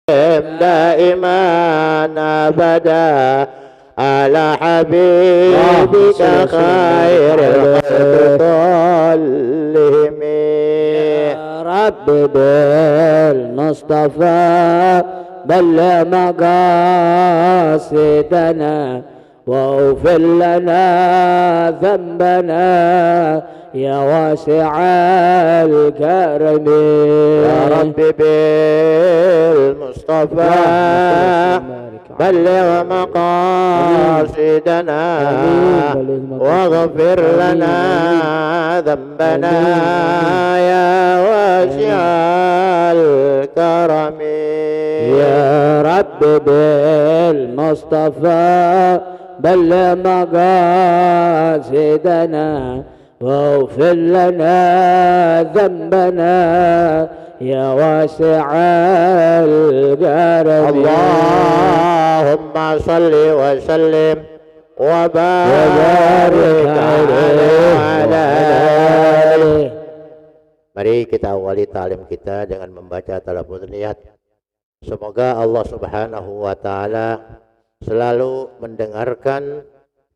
دائما أبدا على حبيبك خير الخلق كلهم. يا رب بالمصطفى بلغ مقاصدنا واغفر لنا ذنبنا يا واسع الكرم. يا رب بالمصطفى بلغ مقاصدنا واغفر لنا ذنبنا يا واسع الكرم. يا رب بالمصطفى بلغ مقاصدنا واغفر لنا ذنبنا يا واسع الكرم. اللهم صل وسلم وبارك عليه. Mari kita awali ta'lim kita dengan membaca talabul niat. Semoga Allah Subhanahu wa taala selalu mendengarkan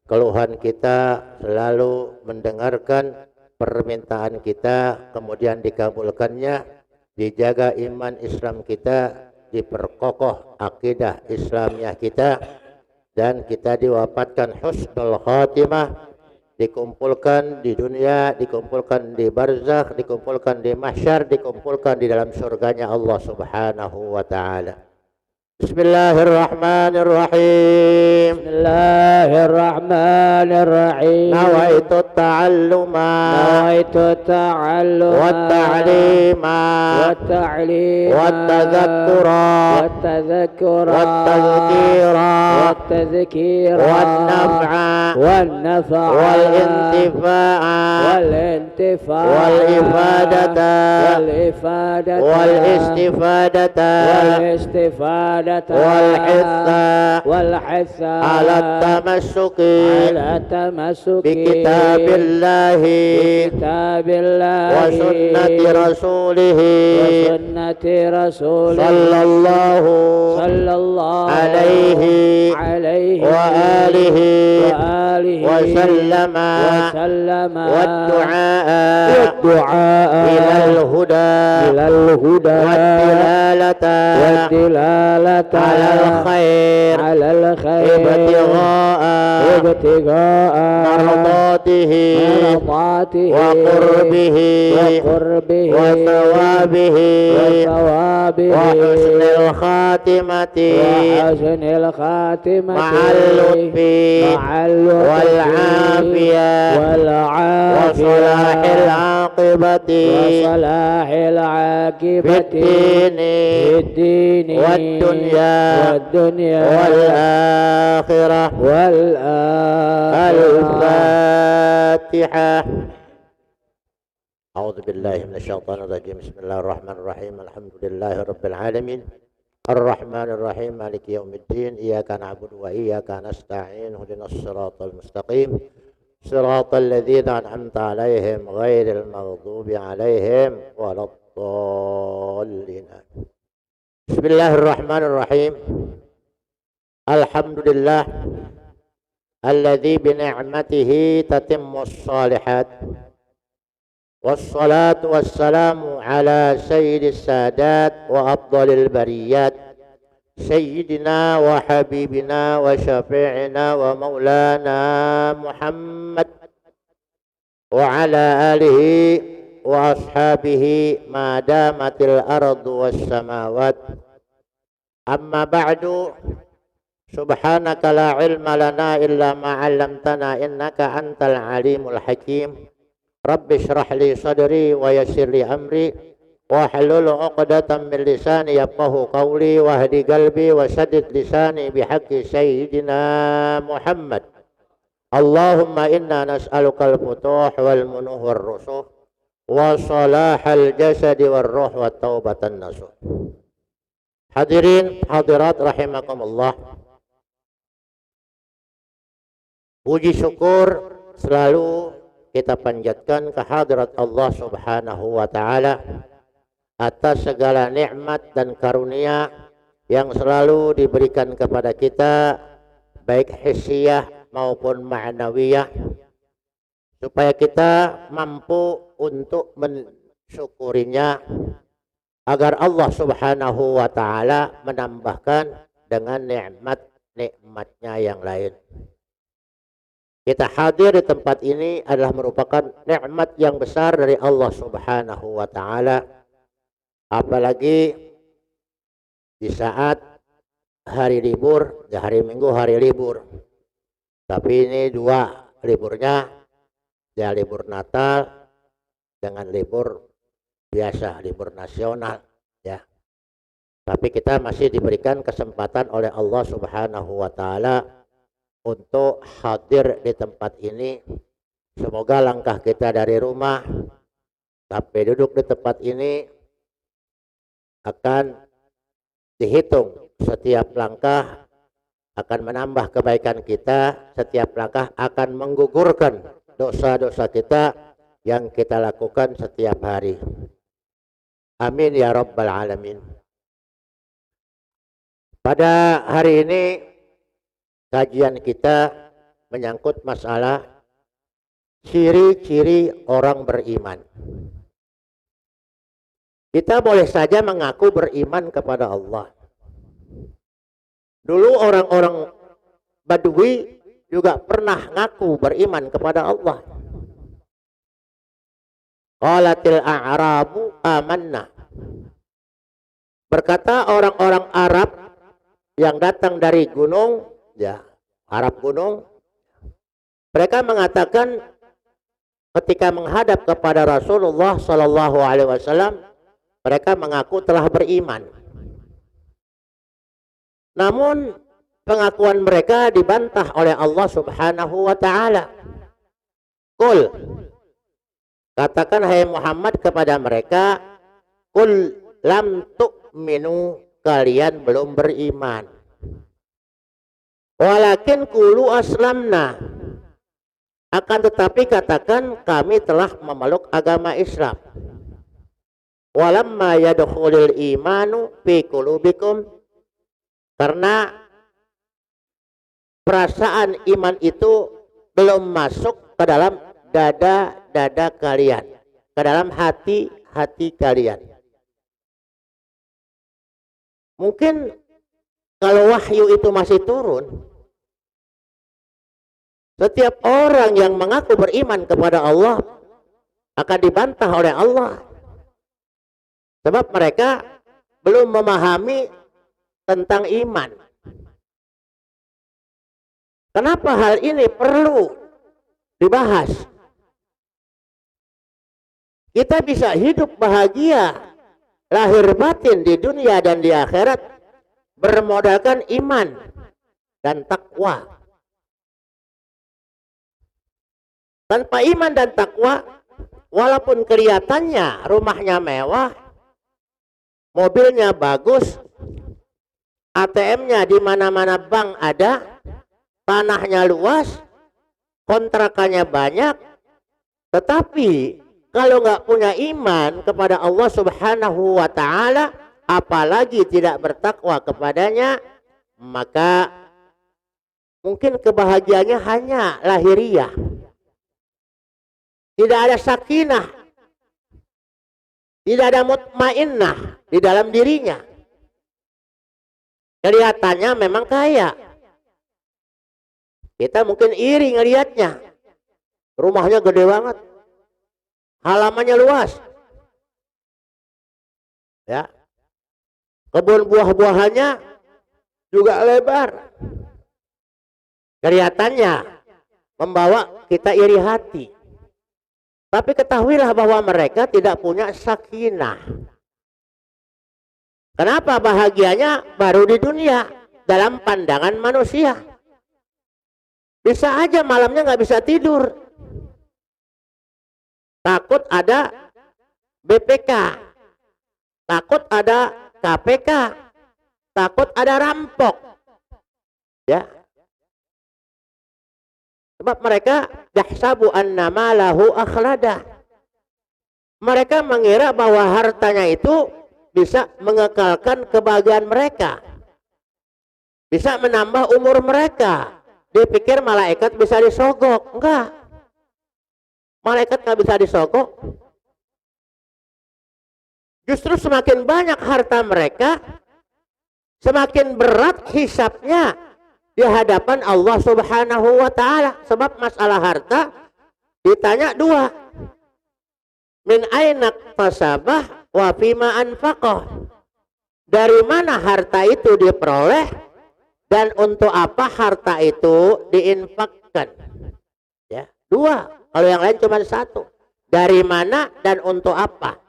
keluhan kita, selalu mendengarkan permintaan kita, kemudian dikabulkannya, dijaga iman Islam kita, diperkokoh akidah Islamiyah kita, dan kita diwafatkan husnul khatimah, dikumpulkan di dunia, dikumpulkan di barzakh, dikumpulkan di mahsyar, dikumpulkan di dalam surganya Allah Subhanahu wa taala. Bismillahirrahmanirrahim. Bismillahirrahmanirrahim. Nawaitu ta'alluma wat-ta'lima wat-tadhakkura wat-tadhkira wan-naf'a wal-intifa'a wal-ifadata wal-istifadata والحث على التمسك بكتاب الله وسنة رسوله صلى الله عليه وآله وسلم والدعاء إلى الهدى والدلالة على الخير ابتغاء مرضاته وقربه وثوابه وحسن الخاتمة مع اللطف والعافية وصلاح العاقبة في الدين والدنيا والآخرة. الفاتحة. أعوذ بالله من الشيطان الرجيم. بسم الله الرحمن الرحيم. الحمد لله رب العالمين الرحمن الرحيم مالك يوم الدين. إياك نعبد وإياك نستعين. اهدنا الصراط المستقيم صراط الذين أنعمت عليهم غير المغضوب عليهم ولا الضالين. بسم الله الرحمن الرحيم. الحمد لله الذي بنعمته تتم الصالحات، والصلاة والسلام على سيد السادات وأفضل البريات سيدنا وحبيبنا وشفيعنا ومولانا محمد وعلى آله وأصحابه ما دامت الأرض والسماوات. أما بعد، سبحانك لا علم لنا إلا ما علمتنا إنك أنت العليم الحكيم. رب اشرح لي صدري ويسر لي أمري واحلل عقدة من لساني يفقهوا قولي واهد قلبي وسدد لساني بحق سيدنا محمد. اللهم إنا نسألك الفتوح والمنوح والرسوخ وصلاح الجسد والروح والتوبة النصوح. Hadirin hadirat rahimakumullah. Puji syukur selalu kita panjatkan kehadirat Allah Subhanahu wa taala atas segala nikmat dan karunia yang selalu diberikan kepada kita, baik hissiyah maupun ma'nawiyah, supaya kita mampu untuk mensyukurinya, agar Allah Subhanahu wa ta'ala menambahkan dengan nikmat-nikmatnya yang lain. Kita hadir di tempat ini adalah merupakan nikmat yang besar dari Allah Subhanahu wa ta'ala, apalagi di saat hari libur, ya hari Minggu hari libur, tapi ini dua liburnya, ya libur Natal dengan libur biasa, libur nasional, ya. Tapi kita masih diberikan kesempatan oleh Allah Subhanahu wa ta'ala untuk hadir di tempat ini. Semoga langkah kita dari rumah sampai duduk di tempat ini akan dihitung. Setiap langkah akan menambah kebaikan kita, setiap langkah akan menggugurkan dosa-dosa kita yang kita lakukan setiap hari. Amin ya rabbal alamin. Pada hari ini kajian kita menyangkut masalah ciri-ciri orang beriman. Kita boleh saja mengaku beriman kepada Allah. Dulu orang-orang Badui juga pernah ngaku beriman kepada Allah. Qalatil a'rabu amanna. Berkata orang-orang Arab yang datang dari gunung, ya, Arab gunung, mereka mengatakan ketika menghadap kepada Rasulullah sallallahu alaihi wasallam, mereka mengaku telah beriman. Namun pengakuan mereka dibantah oleh Allah Subhanahu wa ta'ala. Qul, katakan hai Muhammad kepada mereka, qul lam tu'minu, kalian belum beriman. Walakin qulu aslamna, akan tetapi katakan kami telah memeluk agama Islam. Walamma yadkhulul imanu fi qulubikum, karena perasaan iman itu belum masuk ke dalam dada-dada kalian, ke dalam hati-hati kalian. Mungkin kalau wahyu itu masih turun, setiap orang yang mengaku beriman kepada Allah akan dibantah oleh Allah. Sebab mereka belum memahami tentang iman. Kenapa hal ini perlu dibahas? Kita bisa hidup bahagia lahir batin di dunia dan di akhirat bermodalkan iman dan takwa. Tanpa iman dan takwa, walaupun kelihatannya rumahnya mewah, mobilnya bagus, ATM-nya di mana-mana bank ada, tanahnya luas, kontrakannya banyak, tetapi kalau nggak punya iman kepada Allah Subhanahu wa ta'ala, apalagi tidak bertakwa kepadanya, maka mungkin kebahagiaannya hanya lahiriah. Tidak ada sakinah, tidak ada mutmainnah di dalam dirinya. Kelihatannya memang kaya. Kita mungkin iri ngelihatnya. Rumahnya gede banget. Halamannya luas. Ya. Kebun buah-buahannya juga lebar. Kelihatannya membawa kita iri hati. Tapi ketahuilah bahwa mereka tidak punya sakinah. Kenapa bahagianya baru di dunia dalam pandangan manusia? Bisa aja malamnya nggak bisa tidur. Takut ada BPK, takut ada KPK, takut ada rampok. Ya. Sebab mereka yahsabu anna malahu akhlada. Mereka mengira bahwa hartanya itu bisa mengekalkan kebahagiaan mereka. bisa menambah umur mereka. Dipikir malaikat bisa disogok. Enggak. Malaikat nggak bisa disogok. Justru semakin banyak harta mereka, semakin berat hisabnya di hadapan Allah Subhanahu wa Ta'ala. Sebab masalah harta ditanya dua, min aina tasabah wa fima anfaqah. Dari mana harta itu diperoleh dan untuk apa harta itu diinfakkan. Ya, dua. Kalau yang lain cuma satu. Dari mana dan untuk apa.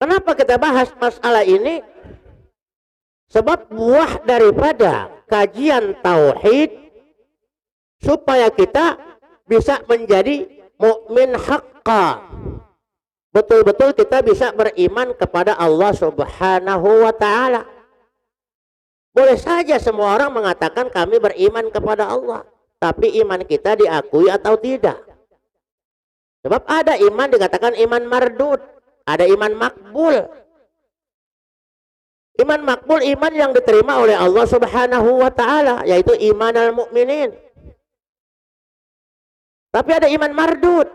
Kenapa kita bahas masalah ini? Sebab buah daripada kajian tauhid supaya kita bisa menjadi mukmin haqqa. Betul-betul kita bisa beriman kepada Allah Subhanahu wa Ta'ala. Boleh saja semua orang mengatakan kami beriman kepada Allah, tapi iman kita diakui atau tidak. Sebab ada iman dikatakan iman mardud, ada iman makbul. Iman makbul, iman yang diterima oleh Allah Subhanahu wa Ta'ala, yaitu iman al-mu'minin. Tapi ada iman mardud.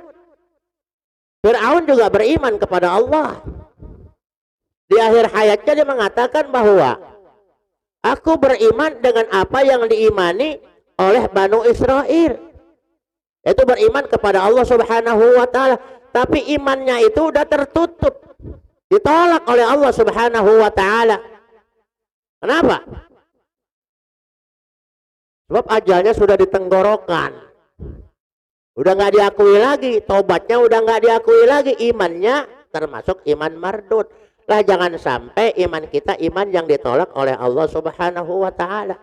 Fir'aun juga beriman kepada Allah. Di akhir hayatnya dia mengatakan bahwa aku beriman dengan apa yang diimani oleh Banu Israel, yaitu beriman kepada Allah Subhanahu wa Ta'ala. Tapi imannya itu udah tertutup, ditolak oleh Allah Subhanahu wa Ta'ala. Kenapa? Sebab ajalnya sudah ditenggorokan, udah nggak diakui lagi, tobatnya udah nggak diakui lagi, imannya termasuk iman mardud. Lah jangan sampai iman kita iman yang ditolak oleh Allah Subhanahu wa Ta'ala.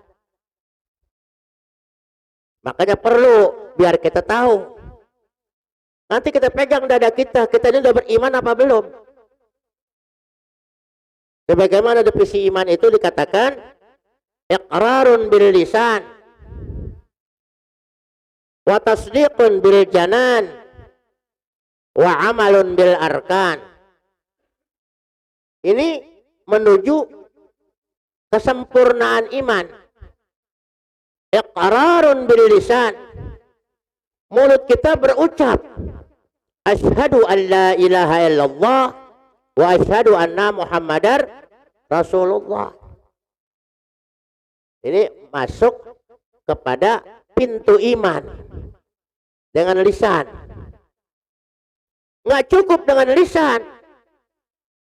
Makanya perlu biar kita tahu. Nanti kita pegang dada kita ini udah beriman apa belum? Sebagaimana definisi iman itu dikatakan iqrarun bil lisan wa tasdiqun bil janan wa amalun bil arkan. Ini menuju kesempurnaan iman. Iqrarun bil lisan, mulut kita berucap asyhadu an la ilaha illallah wa asyhadu anna muhammadar rasulullah. Ini masuk kepada pintu iman dengan lisan. Nggak cukup dengan lisan.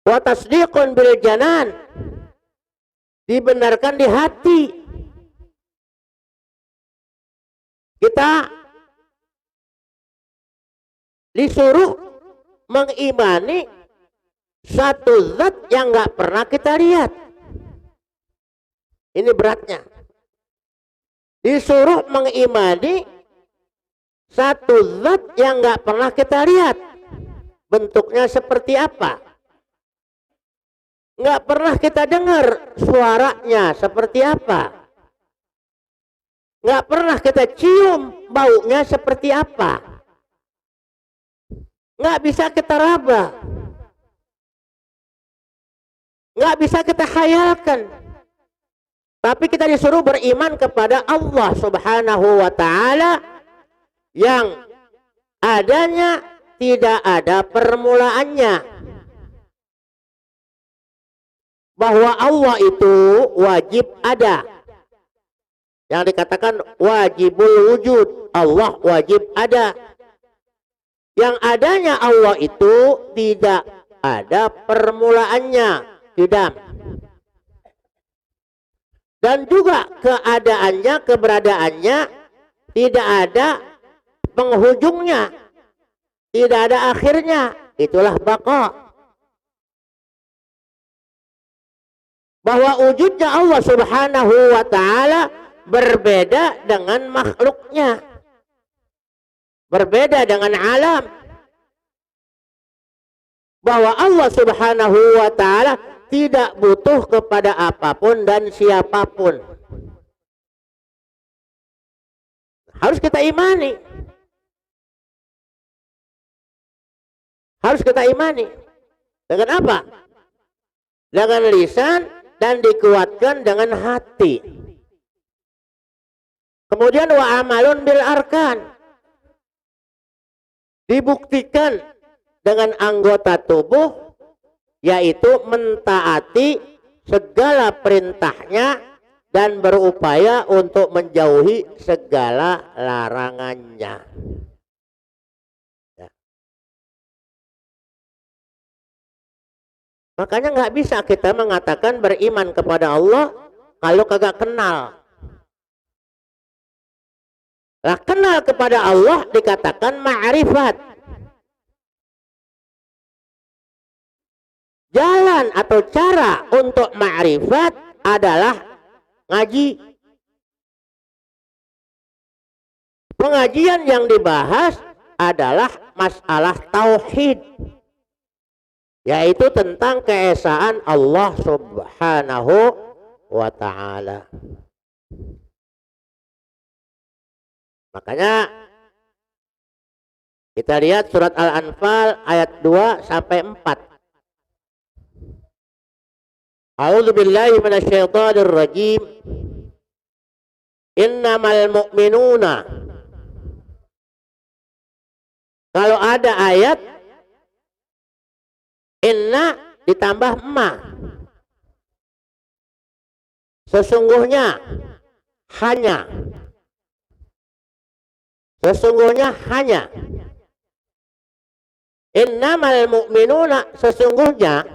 Wa tasdiqun bil janan, dibenarkan di hati. Kita disuruh mengimani satu zat yang nggak pernah kita lihat. Ini beratnya. Disuruh mengimani satu zat yang nggak pernah kita lihat. Bentuknya seperti apa? Nggak pernah kita dengar suaranya seperti apa. Nggak pernah kita cium baunya seperti apa. Nggak bisa kita raba. Nggak bisa kita khayalkan. Tapi kita disuruh beriman kepada Allah Subhanahu wa Ta'ala yang adanya tidak ada permulaannya. Bahwa Allah itu wajib ada. Yang dikatakan wajibul wujud, Allah wajib ada. Yang adanya Allah itu tidak ada permulaannya, tidak. Dan juga keadaannya, keberadaannya tidak ada penghujungnya, tidak ada akhirnya. Itulah baqa. Bahwa wujudnya Allah Subhanahu wa Ta'ala berbeda dengan makhluknya, berbeda dengan alam. Bahwa Allah Subhanahu wa Ta'ala tidak butuh kepada apapun dan siapapun. Harus kita imani. Harus kita imani. Dengan apa? Dengan lisan dan dikuatkan dengan hati. Kemudian wa amalun bil arkan, dibuktikan dengan anggota tubuh, yaitu mentaati segala perintahnya dan berupaya untuk menjauhi segala larangannya. Ya. Makanya nggak bisa kita mengatakan beriman kepada Allah kalau kagak kenal. Lah kenal kepada Allah dikatakan ma'rifat. Jalan atau cara untuk ma'rifat adalah ngaji. Pengajian yang dibahas adalah masalah tauhid, yaitu tentang keesaan Allah Subhanahu wa ta'ala. Makanya kita lihat surat Al-Anfal ayat 2 sampai 4. A'udzu billahi minasyaitonir rajim. Innamal mu'minuna. Kalau ada ayat inna ditambah ma. Sesungguhnya hanya. Sesungguhnya hanya. Innamal mu'minuna, sesungguhnya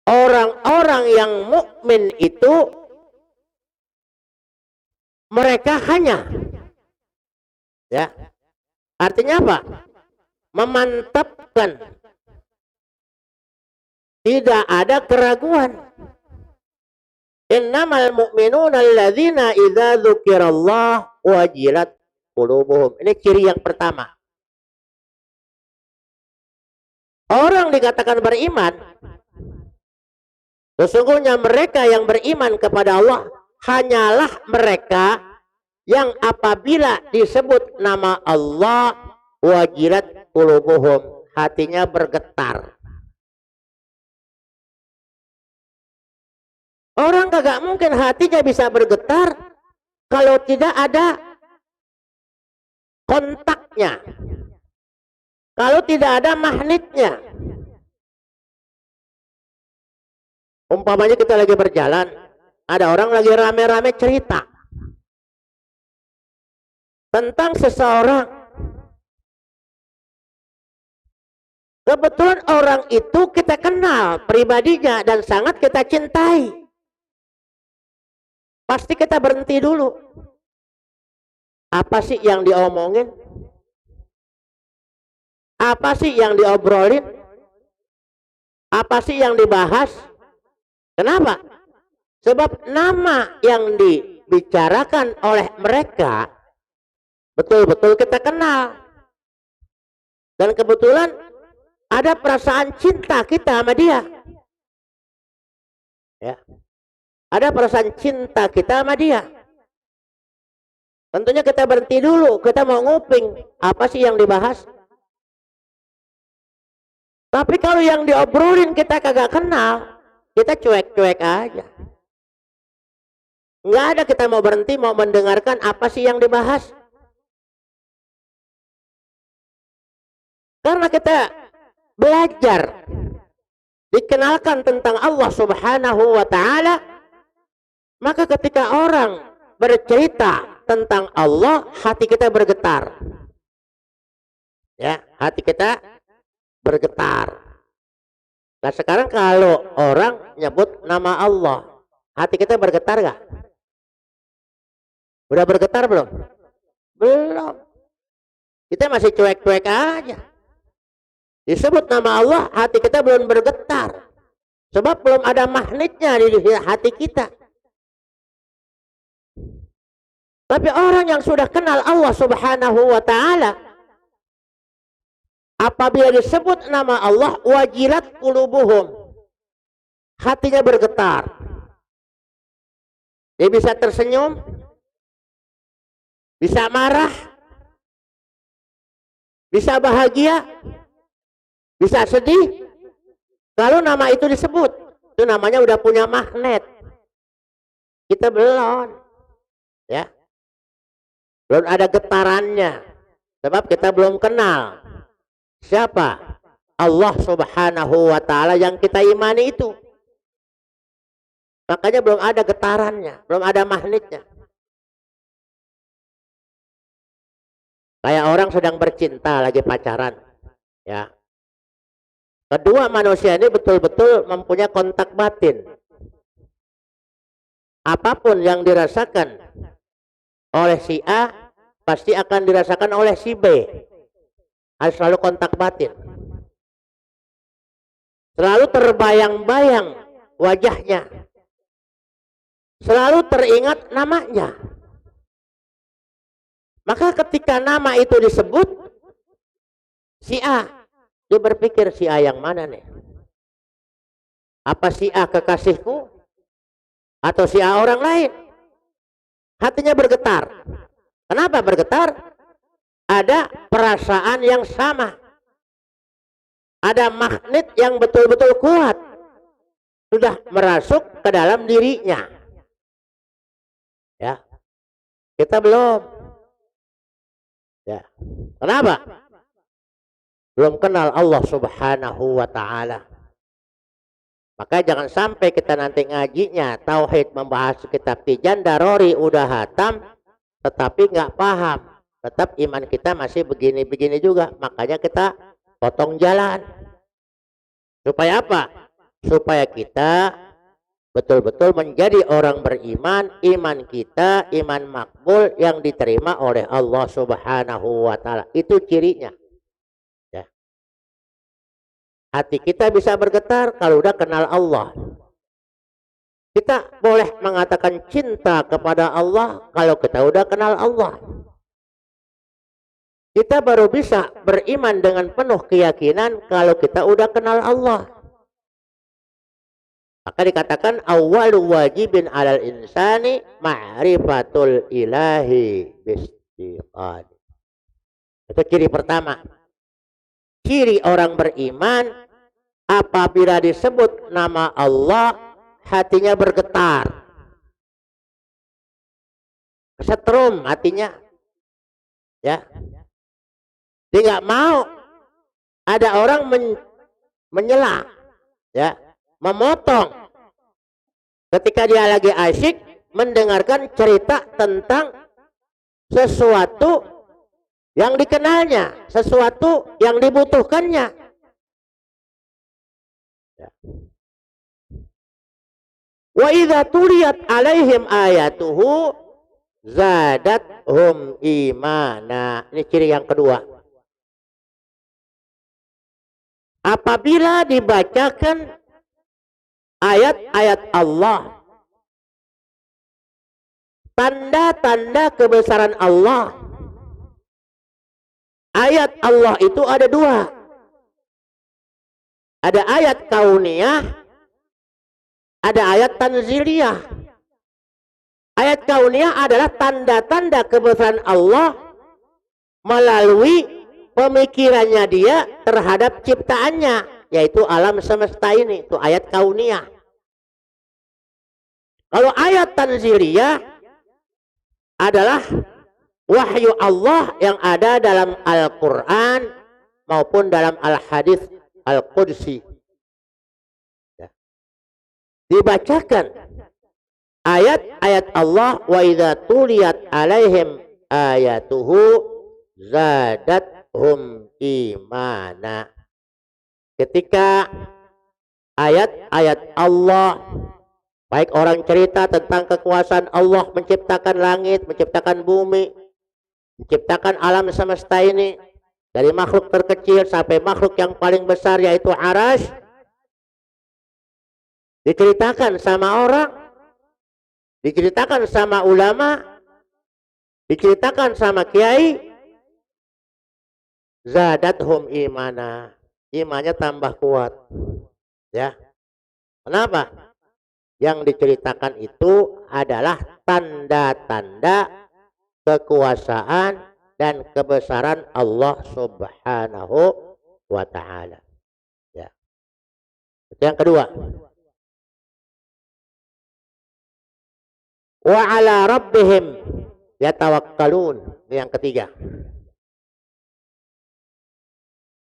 orang-orang yang mukmin itu mereka hanya, ya, artinya apa? Memantapkan, tidak ada keraguan. Innamal mu'minuna alladzina idza dzukirallah wajilat qulubuhum. Ini ciri yang pertama. Orang dikatakan beriman, sesungguhnya mereka yang beriman kepada Allah hanyalah mereka yang apabila disebut nama Allah wajilat qulubuhum, hatinya bergetar. Orang kagak mungkin hatinya bisa bergetar kalau tidak ada kontaknya, kalau tidak ada magnetnya. Umpamanya kita lagi berjalan, ada orang lagi rame-rame cerita tentang seseorang. Kebetulan orang itu kita kenal pribadinya dan sangat kita cintai. Pasti kita berhenti dulu. Apa sih yang diomongin? Apa sih yang diobrolin? Apa sih yang dibahas? Kenapa? Sebab nama yang dibicarakan oleh mereka betul-betul kita kenal. Dan kebetulan ada perasaan cinta kita sama dia. Ya. Ada perasaan cinta kita sama dia. Tentunya kita berhenti dulu, kita mau nguping apa sih yang dibahas. Tapi kalau yang diobrolin kita kagak kenal, kita cuek-cuek aja. Nggak ada kita mau berhenti, mau mendengarkan apa sih yang dibahas. Karena kita belajar, dikenalkan tentang Allah Subhanahu wa ta'ala, maka ketika orang bercerita tentang Allah, hati kita bergetar. Ya, hati kita bergetar. Nah sekarang kalau orang nyebut nama Allah, hati kita bergetar gak? Udah bergetar belum? Belum. Kita masih cuek-cuek aja. Disebut nama Allah, hati kita belum bergetar. Sebab belum ada magnetnya di hati kita. Tapi orang yang sudah kenal Allah Subhanahu wa ta'ala, apabila disebut nama Allah, wajilat qulubuhum, hatinya bergetar. Dia bisa tersenyum, bisa marah, bisa bahagia, bisa sedih kalau nama itu disebut. Itu namanya udah punya magnet. Kita belum. Ya. Belum ada getarannya. Sebab kita belum kenal. Siapa? Allah Subhanahu wa ta'ala yang kita imani itu. Makanya belum ada getarannya, belum ada magnetnya. Kayak orang sedang bercinta lagi pacaran, ya. Kedua manusia ini betul-betul mempunyai kontak batin. Apapun yang dirasakan oleh si A pasti akan dirasakan oleh si B. Harus selalu kontak batin. Selalu terbayang-bayang wajahnya. Selalu teringat namanya. Maka ketika nama itu disebut, si A, dia berpikir si A yang mana nih? Apa si A kekasihku? Atau si A orang lain? Hatinya bergetar. Kenapa bergetar? Ada perasaan yang sama. Ada magnet yang betul-betul kuat. Sudah merasuk ke dalam dirinya. Ya. Kita belum. Ya. Kenapa? Belum kenal Allah Subhanahu wa ta'ala. Maka jangan sampai kita nanti ngajinya tauhid membahas kitab Tijan Darori udah hatam tetapi nggak paham. Tetap iman kita masih begini-begini juga. Makanya kita potong jalan. Supaya apa? Supaya kita betul-betul menjadi orang beriman, iman kita iman makbul yang diterima oleh Allah Subhanahu wa ta'ala. Itu cirinya. Ya. Hati kita bisa bergetar kalau udah kenal Allah. Kita boleh mengatakan cinta kepada Allah kalau kita udah kenal Allah. Kita baru bisa beriman dengan penuh keyakinan kalau kita udah kenal Allah. Maka dikatakan awwalu wajibin alal insani ma'rifatul ilahi bistiqad. Itu ciri pertama. Ciri orang beriman apabila disebut nama Allah hatinya bergetar. Kesetrum hatinya. Ya. Dia nggak mau ada orang menyela, ya, memotong ketika dia lagi asyik mendengarkan cerita tentang sesuatu yang dikenalnya, sesuatu yang dibutuhkannya. Ya. Wa idza tuliyat alaihim ayatuhu zadathum imana. Ini ciri yang kedua. Apabila dibacakan ayat-ayat Allah, tanda-tanda kebesaran Allah. Ayat Allah itu ada dua. Ada ayat kauniyah, ada ayat tanziliyah. Ayat kauniyah adalah tanda-tanda kebesaran Allah melalui pemikirannya dia terhadap ciptaannya, yaitu alam semesta ini. Itu ayat kauniyah. Kalau ayat tanziliyah adalah wahyu Allah yang ada dalam Al-Quran maupun dalam Al-Hadis Al-Qudsi. Ya. Dibacakan ayat-ayat Allah, wa idza tuliyat alaihim ayatuhu zadathum imana. Ketika ayat-ayat Allah, baik orang cerita tentang kekuasaan Allah menciptakan langit, menciptakan bumi, menciptakan alam semesta ini, dari makhluk terkecil sampai makhluk yang paling besar yaitu Arasy, diceritakan sama orang, diceritakan sama ulama, diceritakan sama kiai, zadathum imana, imannya tambah kuat. Ya. Kenapa? Yang diceritakan itu adalah tanda-tanda kekuasaan dan kebesaran Allah Subhanahu wa ta'ala. Ya. Itu yang kedua. wa ala rabbihim yatawakkalun. Yang ketiga,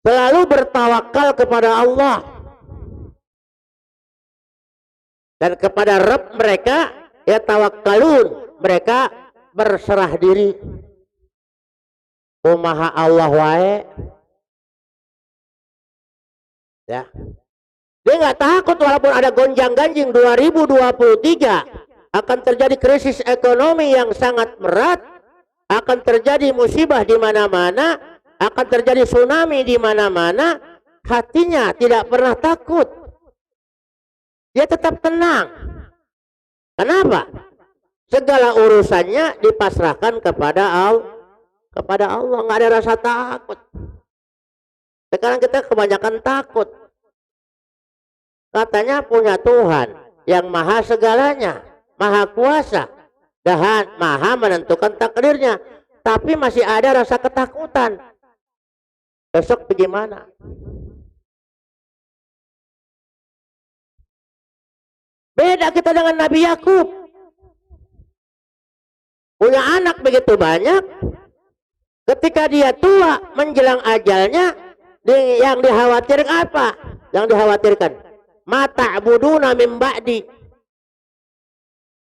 selalu bertawakal kepada Allah dan kepada Rabb mereka yatawakkalun, mereka berserah diri. Kumaha Allah wae, ya. Dia nggak takut walaupun ada gonjang-ganjing 2023 akan terjadi krisis ekonomi yang sangat berat, akan terjadi musibah di mana-mana, akan terjadi tsunami di mana-mana, hatinya tidak pernah takut. Dia tetap tenang. Kenapa? Segala urusannya dipasrahkan kepada Allah, nggak ada rasa takut. Sekarang kita kebanyakan takut. Katanya punya Tuhan yang maha segalanya, maha kuasa, dan maha menentukan takdirnya, tapi masih ada rasa ketakutan. Besok bagaimana? Beda kita dengan Nabi Yakub. Punya anak begitu banyak, ketika dia tua menjelang ajalnya, yang dikhawatirkan apa? Yang dikhawatirkan, mata buduna min ba'di.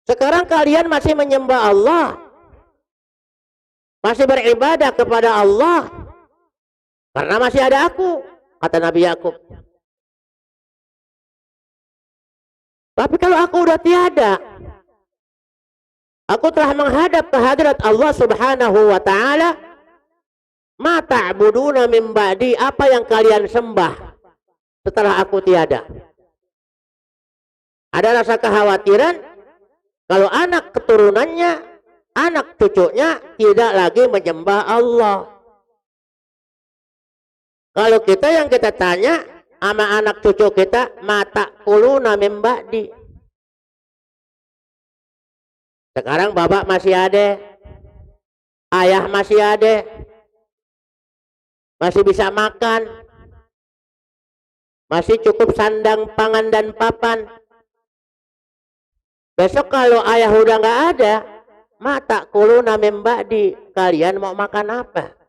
Sekarang kalian masih menyembah Allah, masih beribadah kepada Allah, karena masih ada aku, kata Nabi Yakub. Tapi kalau aku udah tiada, aku telah menghadap ke hadirat Allah Subhanahu wa ta'ala, ma ta'buduna min ba'di, apa yang kalian sembah setelah aku tiada? Ada rasa kekhawatiran kalau anak keturunannya, anak cucunya tidak lagi menyembah Allah. Kalau kita yang kita tanya sama anak cucu kita, mata kuluna min ba'di. Sekarang bapak masih ada, ayah masih ada, masih bisa makan, masih cukup sandang, pangan, dan papan. Besok kalau ayah udah nggak ada, mata kuluna min ba'di, kalian mau makan apa?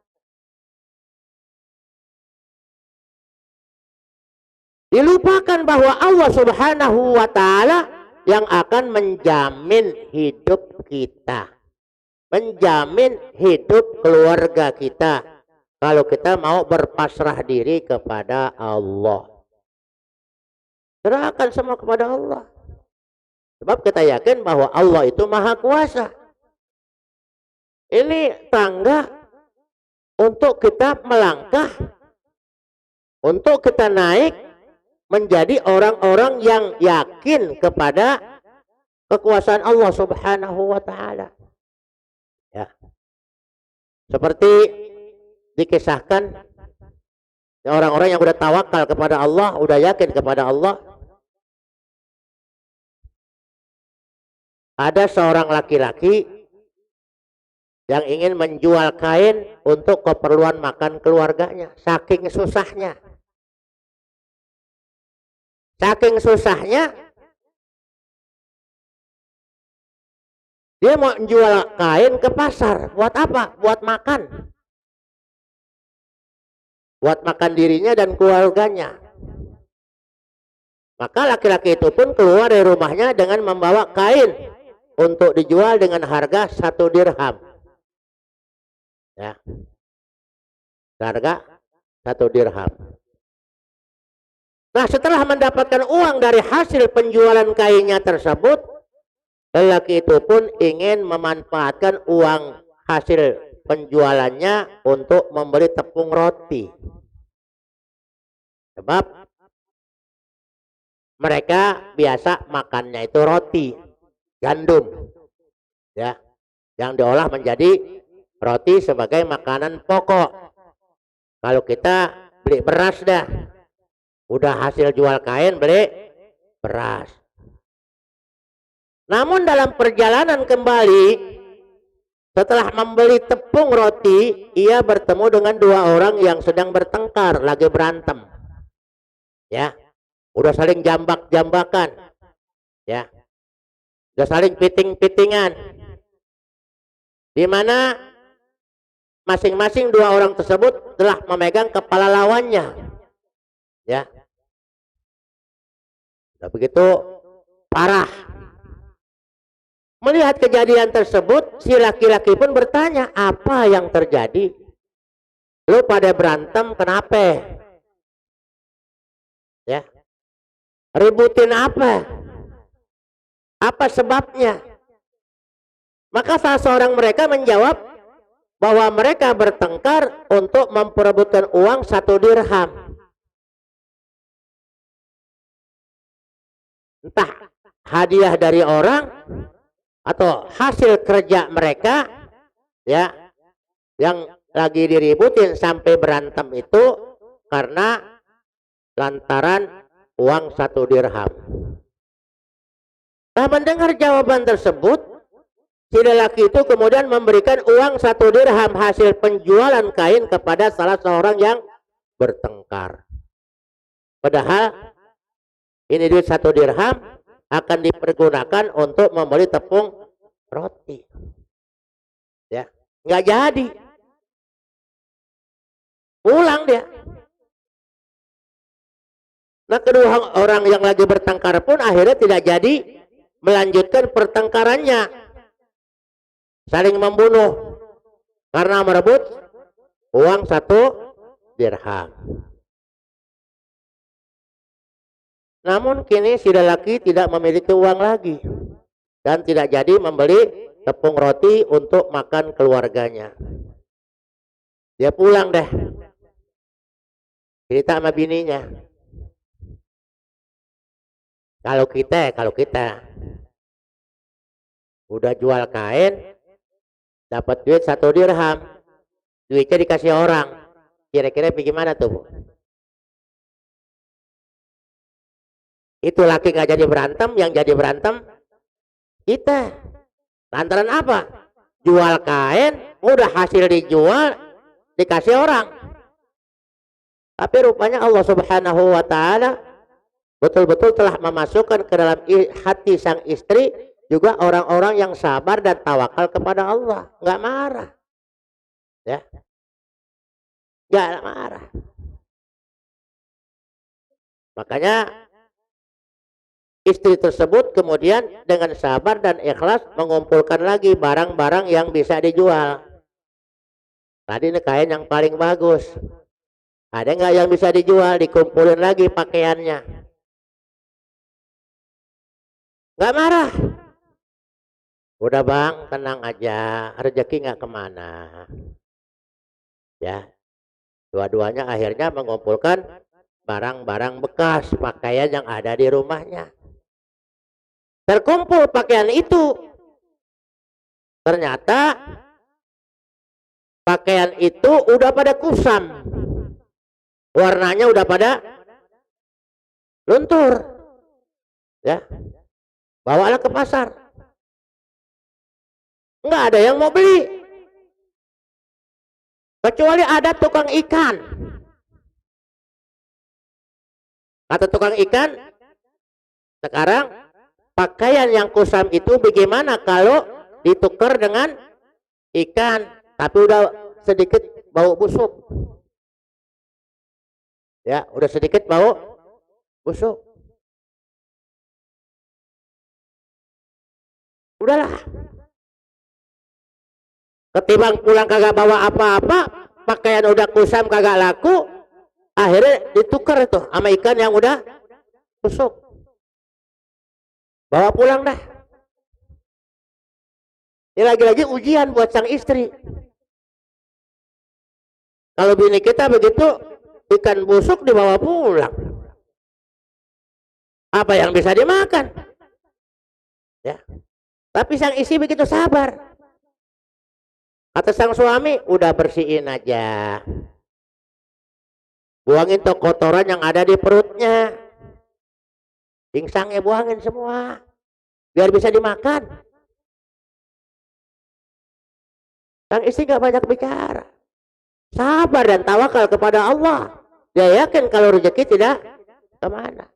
Dilupakan bahwa Allah Subhanahu wa ta'ala yang akan menjamin hidup kita, menjamin hidup keluarga kita, kalau kita mau berpasrah diri kepada Allah. Serahkan semua kepada Allah. Sebab kita yakin bahwa Allah itu maha kuasa. Ini tangga untuk kita melangkah, untuk kita naik menjadi orang-orang yang yakin kepada kekuasaan Allah Subhanahu wa ta'ala. Ya. Seperti dikisahkan orang-orang yang udah tawakal kepada Allah, udah yakin kepada Allah. Ada seorang laki-laki yang ingin menjual kain untuk keperluan makan keluarganya, saking susahnya. Saking susahnya, dia mau jual kain ke pasar. Buat apa? Buat makan. Buat makan dirinya dan keluarganya. Maka laki-laki itu pun keluar dari rumahnya dengan membawa kain untuk dijual dengan harga 1 dirham. Ya. Harga 1 dirham. Nah, setelah mendapatkan uang dari hasil penjualan kainnya tersebut, lelaki itu pun ingin memanfaatkan uang hasil penjualannya untuk membeli tepung roti. Sebab mereka biasa makannya itu roti gandum, ya, yang diolah menjadi roti sebagai makanan pokok. Kalau kita beli beras dah, udah hasil jual kain beli beras. Namun dalam perjalanan kembali, setelah membeli tepung roti, ia bertemu dengan 2 orang yang sedang bertengkar, lagi berantem. Ya, udah saling jambak-jambakan. Ya. Sudah saling piting-pitingan. Di mana masing-masing dua orang tersebut telah memegang kepala lawannya. Ya. Sudah begitu parah. Melihat kejadian tersebut, si laki-laki pun bertanya, apa yang terjadi? Lu pada berantem kenapa? Ya. Ributin apa? Apa sebabnya? Maka salah seorang mereka menjawab bahwa mereka bertengkar untuk memperebutkan uang 1 dirham. Entah hadiah dari orang atau hasil kerja mereka, ya, yang lagi diributin sampai berantem itu karena lantaran uang 1 dirham. Nah, mendengar jawaban tersebut, si lelaki itu kemudian memberikan uang 1 dirham hasil penjualan kain kepada salah seorang yang bertengkar. Padahal ini duit 1 dirham akan dipergunakan untuk membeli tepung roti. Ya, nggak jadi. Pulang dia. Nah, kedua orang yang lagi bertengkar pun akhirnya tidak jadi melanjutkan pertengkarannya. Saling membunuh karena merebut uang 1 dirham. Namun kini si lelaki tidak memiliki uang lagi dan tidak jadi membeli tepung roti untuk makan keluarganya. Dia pulang deh. Cerita sama bininya. Kalau kita udah jual kain, dapat duit 1 dirham, duitnya dikasih orang, kira-kira bagaimana tuh, Bu? Itu laki nggak jadi berantem, yang jadi berantem kita. Lantaran apa? Jual kain, udah hasil dijual, dikasih orang. Tapi rupanya Allah Subhanahu wa Ta'ala betul-betul telah memasukkan ke dalam hati sang istri juga orang-orang yang sabar dan tawakal kepada Allah, nggak marah, ya, nggak marah. Makanya istri tersebut kemudian dengan sabar dan ikhlas mengumpulkan lagi barang-barang yang bisa dijual. Tadi ini kain yang paling bagus, ada nggak yang bisa dijual? Dikumpulin lagi pakaiannya. Nggak marah. Udah bang, tenang aja, rezeki nggak kemana. Ya, dua-duanya akhirnya mengumpulkan barang-barang bekas pakaian yang ada di rumahnya. Terkumpul pakaian itu, ternyata pakaian itu udah pada kusam, warnanya udah pada luntur, ya. Bawalah ke pasar, nggak ada yang mau beli, kecuali ada tukang ikan. Kata tukang ikan, sekarang pakaian yang kusam itu bagaimana kalau ditukar dengan ikan, tapi udah sedikit bau busuk, ya, udah sedikit bau busuk. Udahlah, ketimbang pulang kagak bawa apa-apa, pakaian udah kusam kagak laku, akhirnya ditukar itu sama ikan yang udah busuk, bawa pulang dah. Ini lagi-lagi ujian buat sang istri. Kalau bini kita begitu, ikan busuk dibawa pulang, apa yang bisa dimakan, ya. Tapi sang istri begitu sabar. Kata sang suami, udah bersihin aja, buangin tuh kotoran yang ada di perutnya, pingsangnya buangin semua, biar bisa dimakan. Sang istri gak banyak bicara, sabar dan tawakal kepada Allah. Dia yakin kalau rezeki tidak kemana.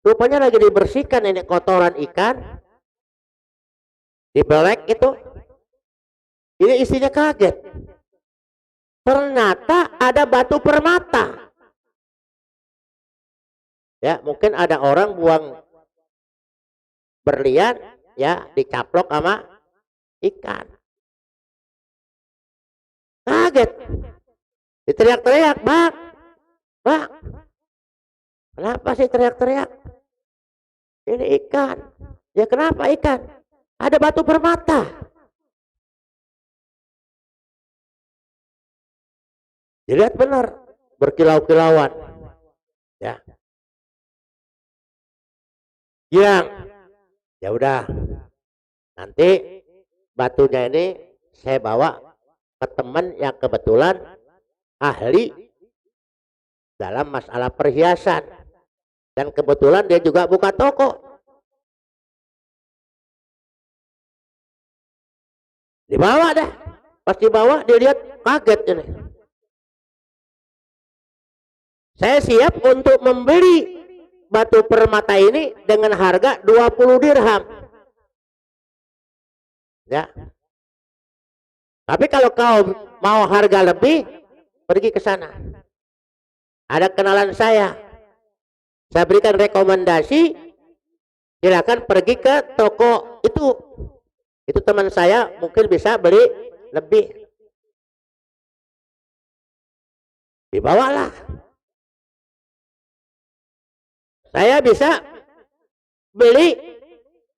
Rupanya lagi dibersihkan ini kotoran ikan, Dibelek itu. Ini istrinya kaget. Ternyata ada batu permata. Ya, mungkin ada orang buang berlian, ya, dicaplok sama ikan. Kaget. Diteriak-teriak, Bang. Bang. Kenapa sih teriak-teriak? Ini ikan. Ya kenapa ikan? Ada batu permata. Dilihat benar, berkilau-kilauan. Ya. Bilang, ya udah. Nanti batunya ini saya bawa ke teman yang kebetulan ahli dalam masalah perhiasan. Dan kebetulan dia juga buka toko. Dibawa dah. Pas dibawa dia lihat kaget ini. Saya siap untuk membeli batu permata ini dengan harga 20 dirham. Ya. Tapi kalau kau mau harga lebih, pergi ke sana. Ada kenalan saya. Saya berikan rekomendasi, silakan pergi ke toko itu. Itu teman saya mungkin bisa beli lebih. Dibawalah. Saya bisa beli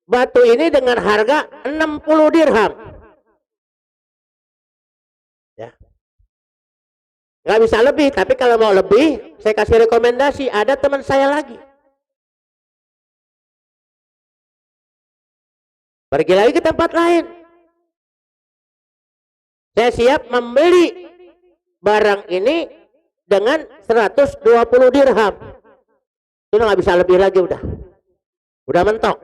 batu ini dengan harga 60 dirham. Ya. Nggak bisa lebih, tapi kalau mau lebih, saya kasih rekomendasi. Ada teman saya lagi. Pergi lagi ke tempat lain. Saya siap membeli barang ini dengan 120 dirham. Itu nggak bisa lebih lagi udah. Udah mentok.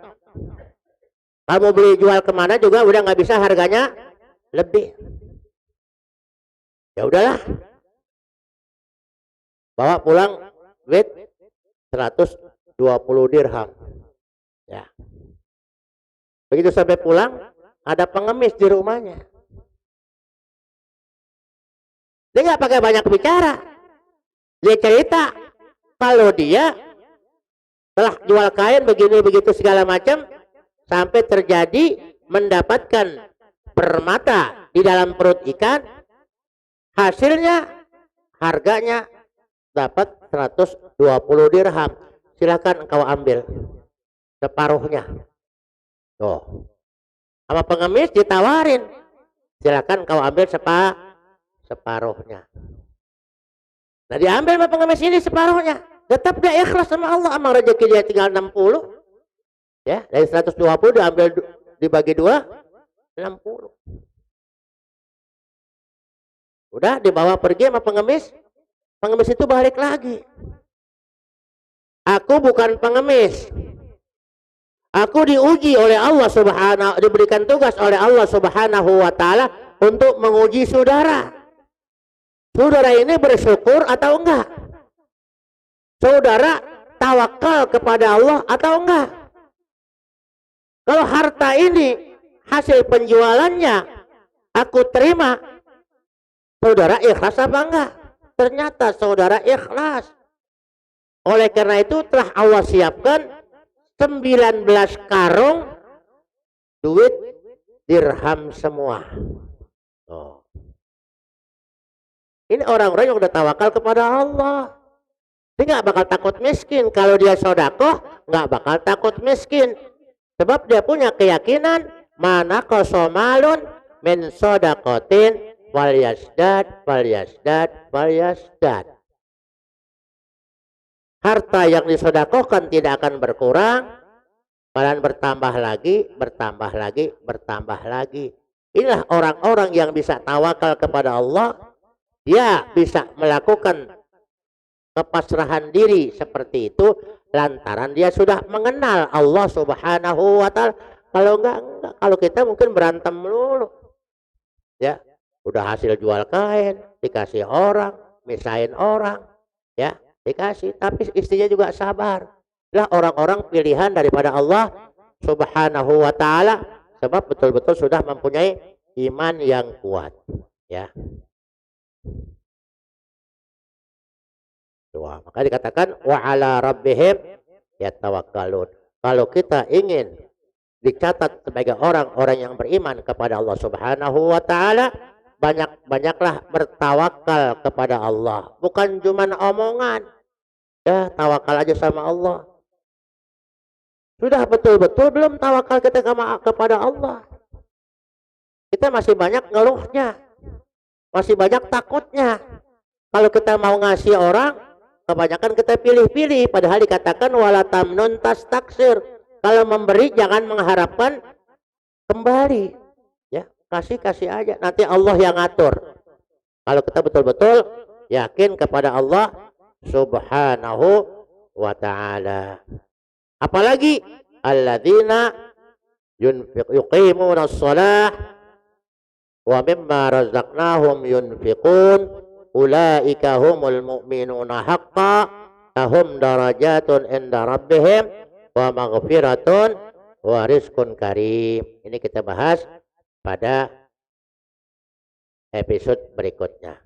Kalau mau beli jual kemana juga udah nggak bisa harganya lebih. Ya udahlah. Bawa pulang duit 120 dirham. Ya. Begitu sampai pulang, ada pengemis di rumahnya. Dia nggak pakai banyak bicara. Dia cerita kalau dia telah jual kain begini begitu segala macam sampai terjadi mendapatkan permata di dalam perut ikan. Hasilnya harganya dapat 120 dirham. Silakan engkau ambil separuhnya. Tuh. Sama pengemis ditawarin. Silakan engkau ambil separuhnya. Nah diambil sama pengemis ini separuhnya. Tetap dia ikhlas sama Allah. Emang rezeki dia tinggal 60. Ya, dari 120 diambil dibagi 2, 60. Udah dibawa pergi sama pengemis. Pengemis itu balik lagi. Aku bukan pengemis. Aku diuji oleh Allah Subhanahu, diberikan tugas oleh Allah Subhanahu wa taala untuk menguji saudara. Saudara ini bersyukur atau enggak? Saudara tawakal kepada Allah atau enggak? Kalau harta ini hasil penjualannya aku terima, saudara ikhlas apa enggak? Ternyata saudara ikhlas. Oleh karena itu telah Allah siapkan 19 karung duit dirham semua. Oh. Ini orang-orang yang udah tawakal kepada Allah. Dia nggak bakal takut miskin. Kalau dia sodakoh, nggak bakal takut miskin. Sebab dia punya keyakinan, mana kosomalun min sodakotin wal yasdad. Harta yang disodakohkan tidak akan berkurang, malah bertambah lagi. Inilah orang-orang yang bisa tawakal kepada Allah. Dia bisa melakukan kepasrahan diri seperti itu lantaran dia sudah mengenal Allah Subhanahu wa taala. Kalau enggak, kalau kita mungkin berantem melulu. Ya, udah hasil jual kain, dikasih orang, misahin orang, ya, dikasih, tapi istrinya juga sabar. Lah orang-orang pilihan daripada Allah Subhanahu wa taala. sebab betul-betul sudah mempunyai iman yang kuat. Ya. Wah, maka dikatakan wa ala rabbihim yatawakkalun. Kalau kita ingin dicatat sebagai orang-orang yang beriman kepada Allah Subhanahu wa taala, banyak-banyaklah bertawakal kepada Allah. Bukan cuma omongan. Ya, tawakal aja sama Allah. Sudah betul-betul belum tawakal kita kepada Allah. Kita masih banyak ngeluhnya. Masih banyak takutnya. Kalau kita mau ngasih orang, kebanyakan kita pilih-pilih. Padahal dikatakan wala tamnun tastaksir. Kalau memberi jangan mengharapkan kembali. Ya, kasih aja. Nanti Allah yang ngatur. Kalau kita betul-betul yakin kepada Allah Subhanahu wa ta'ala. Apalagi alladzina yuqimuna shalah wa mimma razaqnahum yunfiqun ulaika humul mu'minuna haqqan lahum darajatun inda rabbihim wa maghfiratun wa rizqun karim. Ini kita bahas pada episode berikutnya.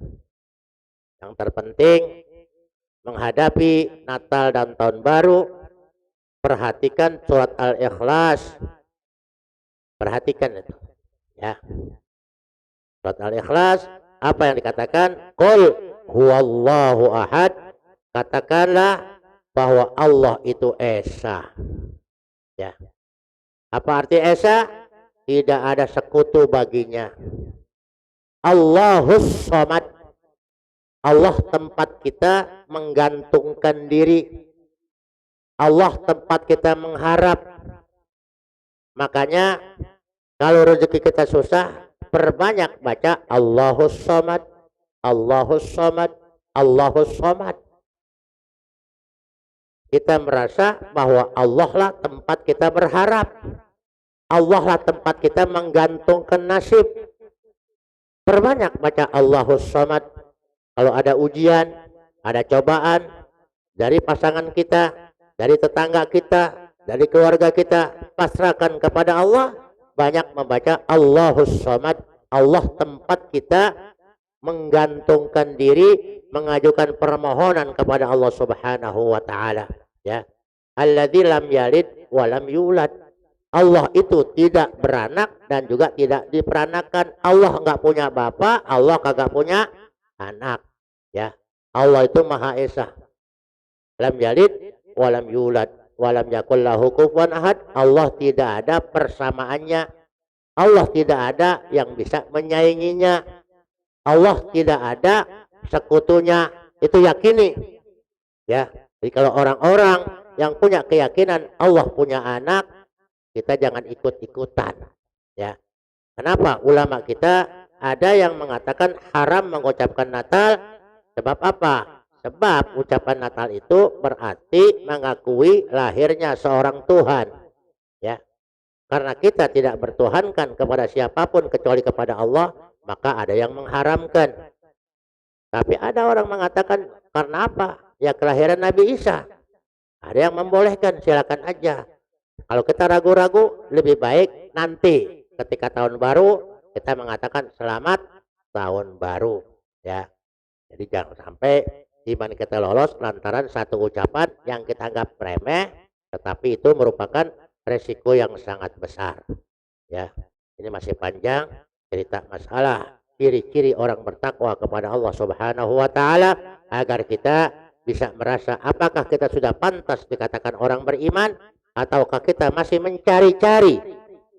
Yang terpenting menghadapi Natal dan Tahun Baru, perhatikan surat Al-Ikhlas. Perhatikan itu. Ya. Surat Al-Ikhlas, apa yang dikatakan? Qul huwallahu ahad. Katakanlah bahwa Allah itu esa. Ya. Apa arti esa? Tidak ada sekutu baginya. Allahus Samad. Allah tempat kita menggantungkan diri. Allah tempat kita mengharap. Makanya kalau rezeki kita susah, perbanyak baca Allahus Samad, Allahus Samad, Allahus Samad. Kita merasa bahwa Allah lah tempat kita berharap. Allah lah tempat kita menggantungkan nasib. Perbanyak baca Allahus Samad. Kalau ada ujian, ada cobaan dari pasangan kita, dari tetangga kita, dari keluarga kita, pasrahkan kepada Allah. Banyak membaca Allahus Samad. Allah tempat kita menggantungkan diri, mengajukan permohonan kepada Allah Subhanahu wa taala. Ya. Alladzi lam yalid wa lam yulad. Allah itu tidak beranak dan juga tidak diperanakan. Allah enggak punya bapak, Allah kagak punya anak. Ya. Allah itu Maha Esa. Lam yalid wa lam yulad wa lam yakul lahu kufuwan ahad. Allah tidak ada persamaannya. Allah tidak ada yang bisa menyainginya. Allah tidak ada sekutunya. Itu yakini. Ya. Jadi kalau orang-orang yang punya keyakinan Allah punya anak, kita jangan ikut-ikutan. Ya. Kenapa? Ulama kita ada yang mengatakan haram mengucapkan Natal. Sebab apa? Sebab ucapan Natal itu berarti mengakui lahirnya seorang Tuhan. Ya. Karena kita tidak bertuhankan kepada siapapun kecuali kepada Allah, maka ada yang mengharamkan. Tapi ada orang mengatakan karena apa? Ya kelahiran Nabi Isa. Ada yang membolehkan, silakan aja. Kalau kita ragu-ragu, lebih baik nanti ketika tahun baru kita mengatakan selamat tahun baru. Ya. Jadi jangan sampai iman kita lolos lantaran satu ucapan yang kita anggap remeh, tetapi itu merupakan resiko yang sangat besar. Ya, ini masih panjang cerita masalah ciri-ciri orang bertakwa kepada Allah Subhanahu wa taala agar kita bisa merasa apakah kita sudah pantas dikatakan orang beriman ataukah kita masih mencari-cari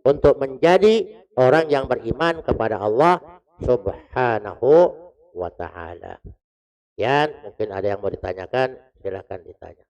untuk menjadi orang yang beriman kepada Allah Subhanahu wa ta'ala. Mungkin ada yang mau ditanyakan, silakan ditanya.